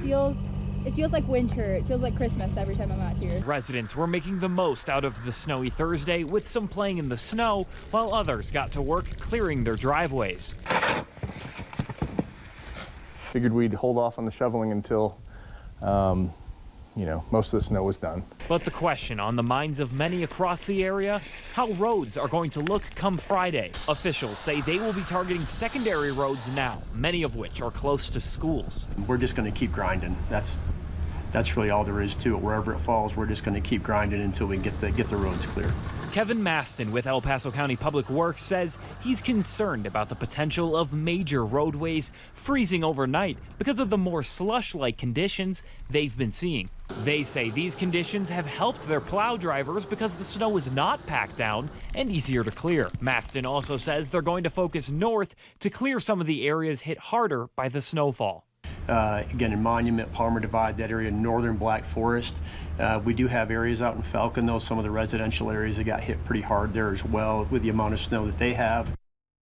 It feels like winter. It feels like Christmas every time I'm out here. Residents were making the most out of the snowy Thursday, with some playing in the snow, while others got to work clearing their driveways. Figured we'd hold off on the shoveling until, most of the snow was done. But the question on the minds of many across the area, how roads are going to look come Friday. Officials say they will be targeting secondary roads now, many of which are close to schools. We're just going to keep grinding. That's really all there is to it. Wherever it falls, we're just going to keep grinding until we get the roads clear. Kevin Maston with El Paso County Public Works says he's concerned about the potential of major roadways freezing overnight because of the more slush-like conditions they've been seeing. They say these conditions have helped their plow drivers because the snow is not packed down and easier to clear. Maston also says they're going to focus north to clear some of the areas hit harder by the snowfall. Again, in Monument, Palmer Divide, that area, northern Black Forest. We do have areas out in Falcon, though, some of the residential areas that got hit pretty hard there as well with the amount of snow that they have.